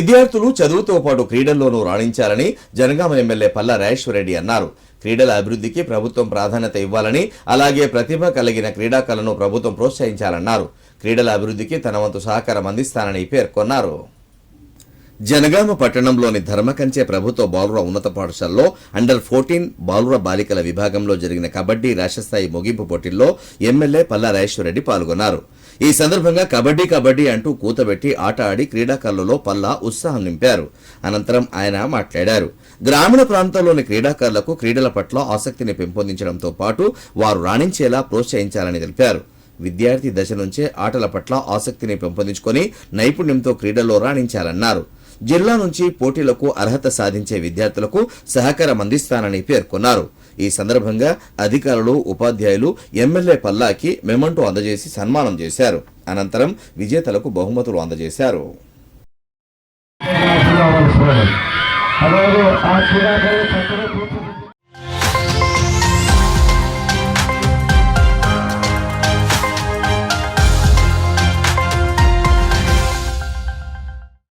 విద్యార్థులు చదువుతో పాటు క్రీడల్లోనూ రాణించాలని జనగామ ఎమ్మెల్యే పల్లా రాజేశ్వరరెడ్డి అన్నారు. క్రీడల అభివృద్ధికి ప్రభుత్వం ప్రాధాన్యత ఇవ్వాలని, అలాగే ప్రతిభ కలిగిన క్రీడాకారులను ప్రభుత్వం ప్రోత్సహించాలన్నారు. క్రీడల అభివృద్ధికి తన వంతు సహకారం అందిస్తానని పేర్కొన్నారు. జనగామ పట్టణంలోని ధర్మకంచె ప్రభుత్వ బాలుర ఉన్నత పాఠశాలలో అండర్-14 బాలుర బాలికల విభాగంలో జరిగిన కబడ్డీ రాష్ట్రస్థాయి ముగింపు పోటీల్లో ఎమ్మెల్యే పల్లా రాజేశ్వరరెడ్డి పాల్గొన్నారు. ఈ సందర్భంగా కబడ్డీ కబడ్డీ అంటూ కూతబెట్టి ఆట ఆడి క్రీడాకారులలో పల్లా ఉత్సాహం నింపారు. అనంతరం ఆయన మాట్లాడారు. గ్రామీణ ప్రాంతాల్లోని క్రీడాకారులకు క్రీడల పట్ల ఆసక్తిని పెంపొందించడంతో పాటు వారు రాణించేలా ప్రోత్సహించాలని తెలిపారు. విద్యార్థి దశ నుంచే ఆటల పట్ల ఆసక్తిని పెంపొందించుకొని నైపుణ్యంతో క్రీడల్లో రాణించాలన్నారు. జిల్లా నుంచి పోటీలకు అర్హత సాధించే విద్యార్థులకు సహకారం అందిస్తానని పేర్కొన్నారు. ఈ సందర్భంగా అధికారులు, ఉపాధ్యాయులు ఎమ్మెల్యే పల్లాకి మెమంటో అందజేసి సన్మానం చేశారు. అనంతరం విజేతలకు బహుమతులు అందజేశారు.